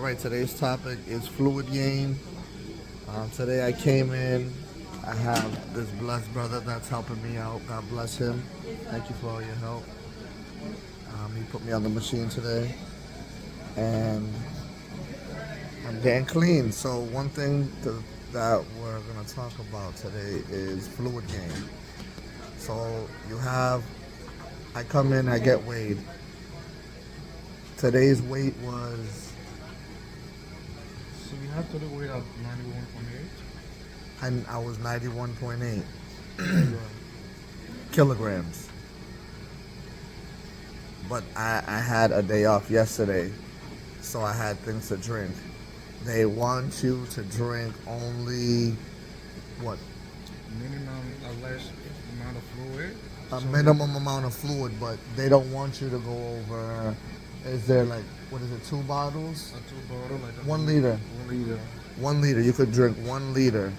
Right, today's topic is fluid gain. Today I came in. I have this blessed brother that's helping me out. God bless him. Thank you for all your help. He put me on the machine today, and I'm getting clean. So one thing that we're gonna talk about today is fluid gain. So you have, I come in, I get weighed. Today's weight was, So you have to do weight at 91.8 and I was 91.8 kilogram. kilograms. But I had a day off yesterday, so I had things to drink. They want you to drink only what, Minimum, less amount of fluid. a So minimum amount of fluid, but they don't want you to go over. Is there like, what is it, 2 bottles? a two bottle, like a 1 liter. 1 liter. 1 liter. You could drink 1 liter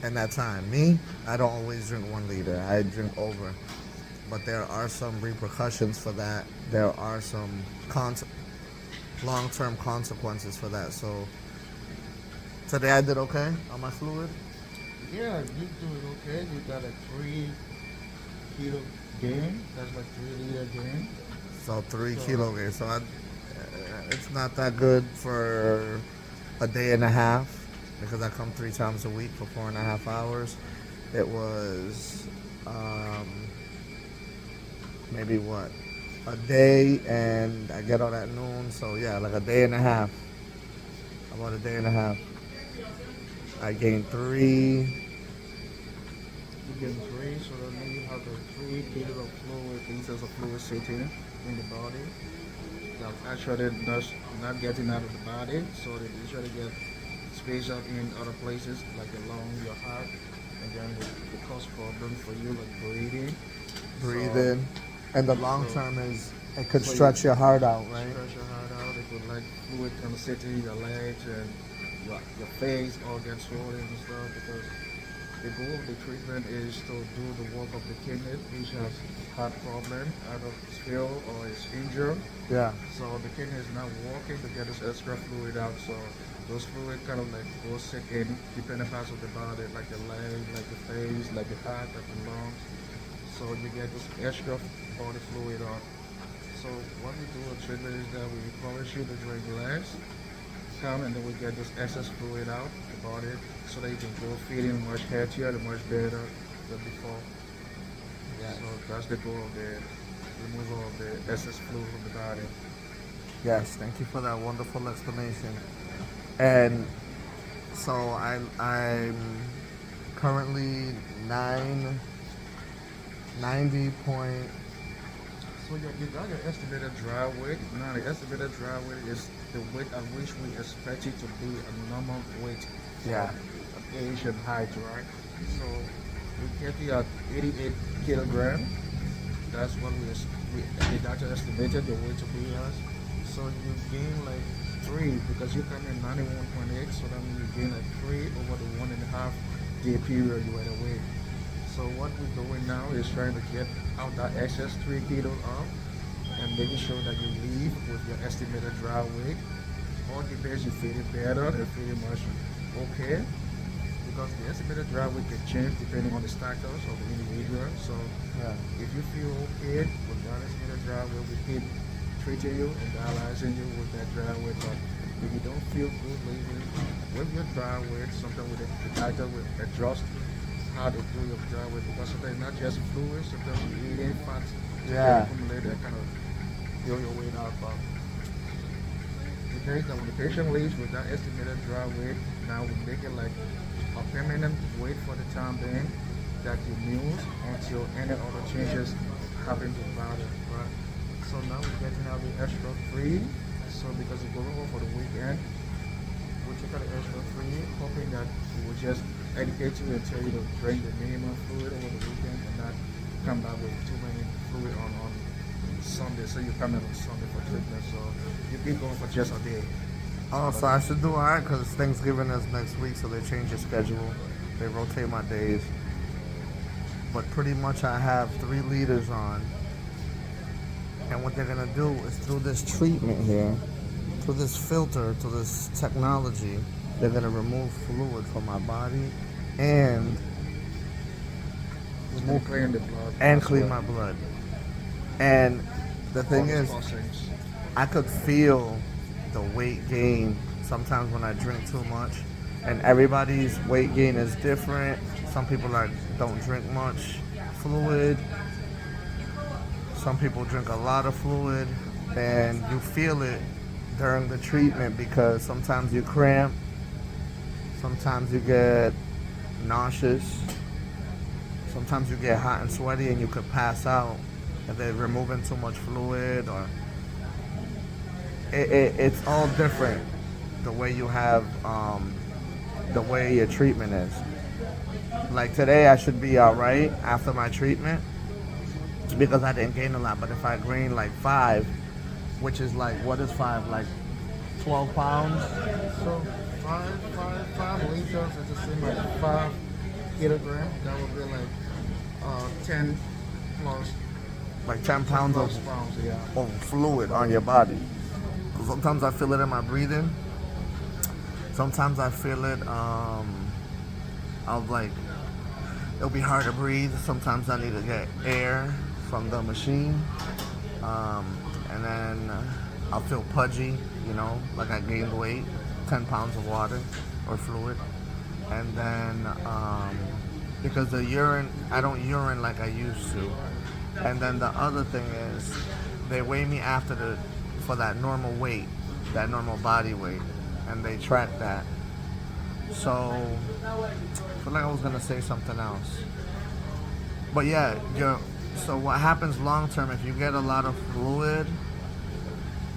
in that time. Me, I don't always drink 1 liter. I drink over. But there are some repercussions for that. There are some long-term consequences for that. So today I did okay on my fluid. Yeah, you do it okay. You got a 3 kilo gain. That's like 3 liter gain. So three So kilograms. So it's not that good for a day and a half because I come 3 times a week for 4.5 hours. It was maybe what, a day, and I get out at noon. So yeah, like a day and a half. About a day and a half. I gained 3. you get three, so that means you have the 3 kilo of fluid, liters of fluid sitting in the body. That actually not getting out of the body, so they usually get spaced out in other places like the lung, your heart, and then they cause problem for you like breathing. Breathe So in, and the long so term is it could so you stretch your heart out, right? stretch your heart out. It could like fluid kind of sit in your legs and your face all gets swollen and stuff because the goal of the treatment is to do the work of the kidney, which has heart problem, either it's failed or it's injured. Yeah. So the kidney is not working to get this extra fluid out. So those fluid kind of like go sit in different parts of the body, like the leg, like the face, like the heart, like the lungs. So you get this extra body fluid out. So what we do with treatment is that we encourage you to drink less, come and then we get this excess fluid out the body so that you can go feeding much healthier and much better than before. Yeah. So that's the goal of the removal of the excess fluid from the body. Yes. Thank you for that wonderful explanation. And so I'm currently 90 point. So you got your estimated dry weight. Now the estimated dry weight is the weight at which we expect it to be a normal weight for Yeah. an Asian height, right? So we get you at 88 kilogram. That's what the doctor estimated the weight to be as. So you gain like 3 because you come in 91.8. So that means you gain like 3 over the 1.5 day period you were away. So what we're doing now is trying to get out that excess 3 kilos off and making sure that you leave with your estimated dry weight. All depends you feeling better and feeling much okay because the estimated dry weight can change depending on the status of the individual. So Yeah. if you feel okay with that estimated dry weight, we keep treating you and dialyzing you with that dry weight. But if you don't feel good lately with your dry weight, sometimes with the doctor will adjust how to do your dry weight because sometimes not just fluid, sometimes you eating fat can Yeah. accumulate and kind of fill your weight out. But the thing is that when the patient leaves with that estimated dry weight, now we make it like a permanent weight for the time being that you use until any other changes happen to the body, right? So now we're getting out the extra free. So because you're going home for the weekend, we take out the extra free, hoping that we will just educate you and tell you to drink the minimum fluid over the weekend and not come back with too many fluid on Sunday. So you come in on Sunday for treatment. So you keep going for just a day. Oh, But so I should do alright because Thanksgiving is next week, so they change the schedule. They rotate my days. But pretty much I have 3 liters on. And what they're gonna do is through this treatment here, to this filter, to this technology. They're gonna remove fluid from my body and Remove clean the blood. and as clean well. my blood. And the All thing those is, toxins. I could feel the weight gain sometimes when I drink too much. And everybody's weight gain is different. Some people don't drink much fluid. Some people drink a lot of fluid, and you feel it during the treatment because sometimes you cramp, sometimes you get nauseous, sometimes you get hot and sweaty and you could pass out if they're removing too much fluid, or it's all different the way you have the way your treatment is. Like today I should be all right after my treatment because I didn't gain a lot, but if I gain like 5, which is like, what is 5, like 12 pounds? So 5 liters is the same as 5 kilograms. That would be like 10 plus Like 10 pounds plus of pounds. Yeah. fluid on your body. Sometimes I feel it in my breathing. Sometimes I feel it, I'll like, it'll be hard to breathe. Sometimes I need to get air from the machine. And then I'll feel pudgy, like I gained weight, 10 pounds of water or fluid. And then, because the urine, I don't urine like I used to. And then the other thing is, they weigh me for that normal weight, that normal body weight, and they track that. So, I feel like I was gonna say something else. But yeah, so what happens long term, if you get a lot of fluid,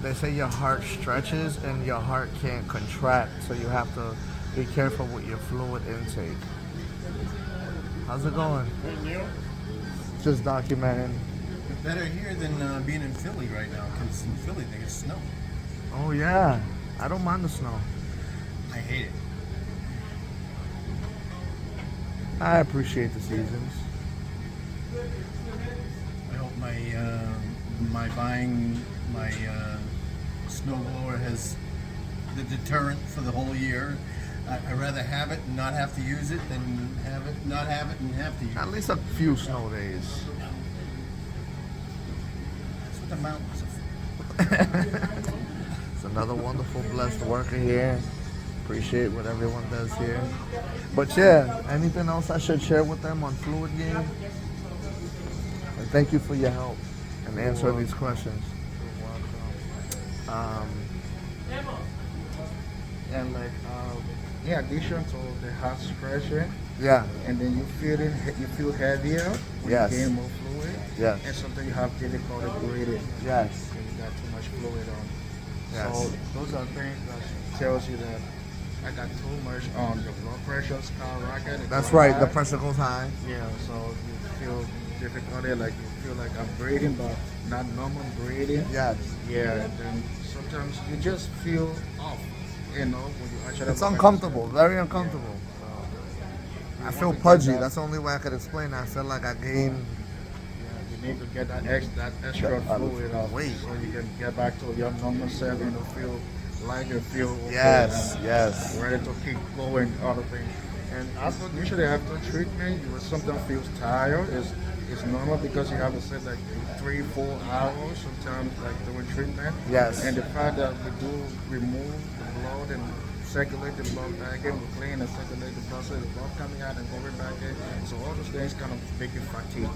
they say your heart stretches and your heart can't contract, so you have to be careful with your fluid intake. How's it going? And you? Just documenting. Better here than being in Philly right now, because in Philly they get snow. Oh yeah, I don't mind the snow. I hate it. I appreciate the seasons. I hope my buying my snowblower has the deterrent for the whole year. I'd rather have it and not have to use it than have it, not have it and have to use At it. least a few snow days. That's what the mountains are for. It's another wonderful, blessed worker here. Appreciate what everyone does here. But yeah, anything else I should share with them on Fluid Game? And thank you for your help and answering these questions. And like in addition to the heart stretching, Yeah, and then you feel heavier when Yes. you gain more fluid, yes, and sometimes you have difficulty breathing yes, because you got too much fluid on. yes. So those are things that tells you that I got too much on your blood pressure skyrocket. That's right, the pressure goes high. Yeah, so you feel difficulty, like you feel like I'm breathing, but not normal breathing. Yes. Yeah, and then sometimes you just feel off, when you actually. It's uncomfortable, very uncomfortable. I feel pudgy. That's the only way I could explain it. I feel like I gained. You need to get that extra fluid off, Weight. so you can get back to your normal self. Feel lighter, feel okay, Yes, yes. ready to keep going, other things. And usually after treatment, you will sometimes feel tired. It's normal because you have to sit like 3-4 hours sometimes, like doing treatment. Yes. And the fact that we do remove the blood and circulate the blood back in, we clean and circulate the blood, so the blood coming out and going back in. So all those things kind of make you fatigue.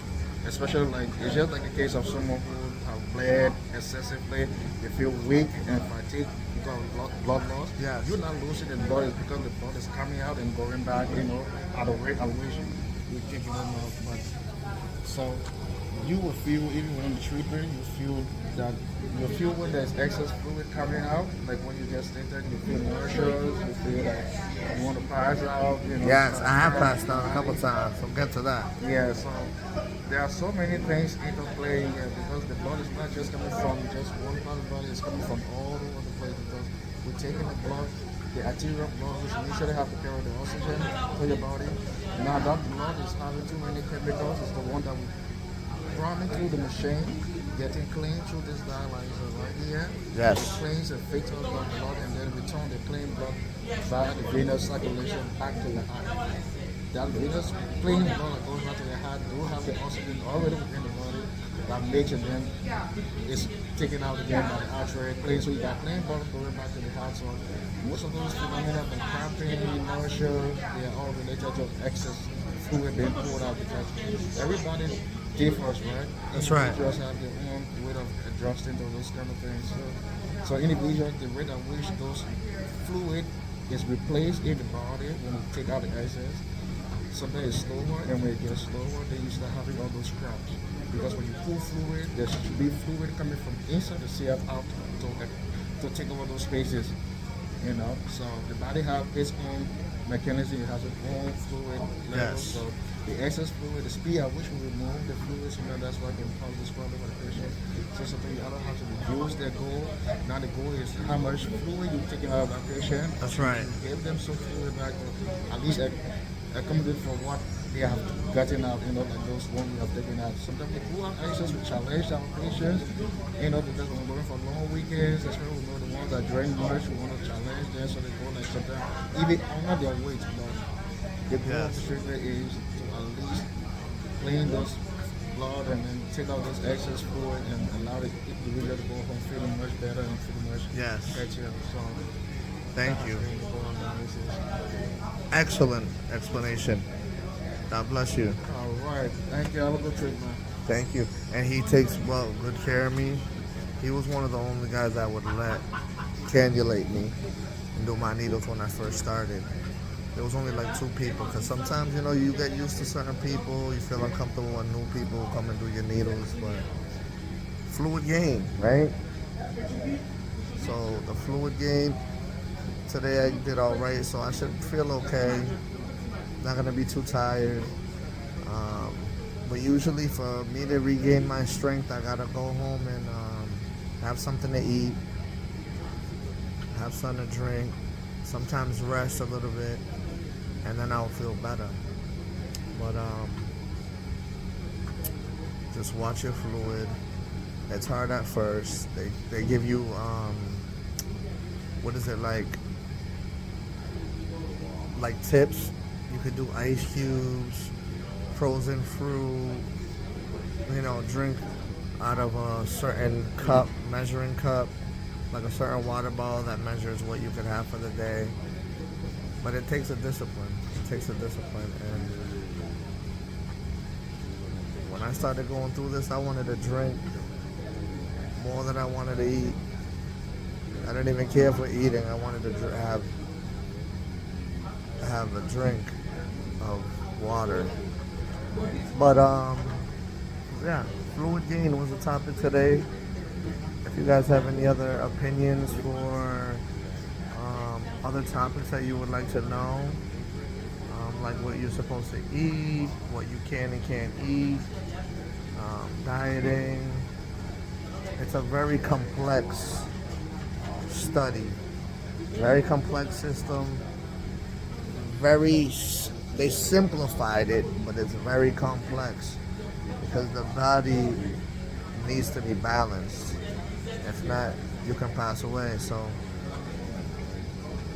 Especially like it's just like a case of someone who have bled excessively, they feel weak and fatigued because of blood loss. Yes. You're not losing the blood, it's because the blood is coming out and going back, at a rate at which you think you don't know much. So you will feel, even when the treatment, you feel when there's excess fluid coming out, like when you just enter, you feel nauseous, you feel like you want to pass out, Yes, I have passed out a couple times. So get to that. Yeah, so there are so many things interplaying here because the blood is not just coming from just one part of the body, it's coming from all over the place because we're taking the blood, the arterial blood, which initially have to carry the oxygen to your body. Now that blood is having too many chemicals, it's the one that we run into the machine getting clean through this dialyzer right here. Yes. It cleans the fetal blood and then return the clean blood via the venous circulation back to the heart. That venous clean blood that goes back to the heart do have the oxygen already within the body that makes it then is taken out again by the artery clean. So you got clean blood going back to the heart. So most of those phenomena like cramping, inertia, they are all related to excess fluid being pulled out because everybody differs, right? That's right. Individuals have their own way of adjusting to those kind of things. So individuals, the rate at which those fluid is replaced in the body when we take out the excess, sometimes it's slower, and when it gets slower, then you start having all those cramps. Because when you pull fluid, there should be fluid coming from inside the CF out to take over those spaces. You know, so the body has its own mechanism, it has its own fluid level. Yes. So the excess fluid, the speed at which we remove the fluids, that's why it can cause this problem for the patient. So sometimes you don't have to reduce their goal. Now the goal is how much fluid you're taking out of that patient. That's right. You give them some fluid back to at least accommodate for what they have gotten out, like those ones we have taken out. Sometimes we do have access to challenge our patients, because when we're going for long weekends, that's where we know the ones that drink much, we want to challenge them so they go like sometimes even under their weight. But the goal of the treatment is to at least clean those blood and then take out those excess fluid and allow the individual to go home feeling much better and feeling much better. So Thank you. that's the goal analysis. Excellent explanation. God bless you. All right. Thank you. Have a good treatment. Thank you. And he takes good care of me. He was one of the only guys that would let cannulate me and do my needles when I first started. There was only like 2 people because sometimes you get used to certain people, you feel uncomfortable when new people come and do your needles, but fluid gain, right? So the fluid gain today I did all right, so I should feel okay. Not gonna be too tired. But usually for me to regain my strength, I gotta go home and have something to eat, have something to drink, sometimes rest a little bit, and then I'll feel better. But just watch your fluid. It's hard at first. They give you what is it like tips. You could do ice cubes, frozen fruit, drink out of a certain cup, measuring cup, like a certain water bottle that measures what you could have for the day. But it takes a discipline. And when I started going through this, I wanted to drink more than I wanted to eat. I didn't even care for eating. I wanted to have a drink of water. But fluid gain was the topic today. If you guys have any other opinions for other topics that you would like to know, like what you're supposed to eat, what you can and can't eat, dieting. It's a very complex study, very complex system. They simplified it, but it's very complex because the body needs to be balanced. If not, you can pass away. So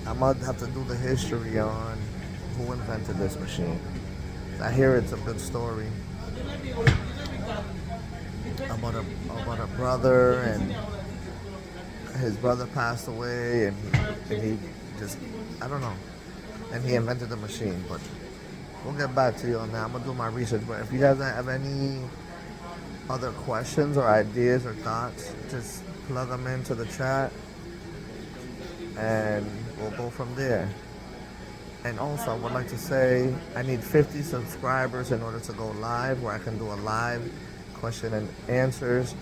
I might have to do the history on who invented this machine. I hear it's a good story about a brother, and his brother passed away, and he just, I don't know, and he invented the machine. But we'll get back to you on that. I'm gonna do my research. But if you guys have any other questions or ideas or thoughts, just plug them into the chat, and we'll go from there. And also, I would like to say I need 50 subscribers in order to go live, where I can do a live question and answers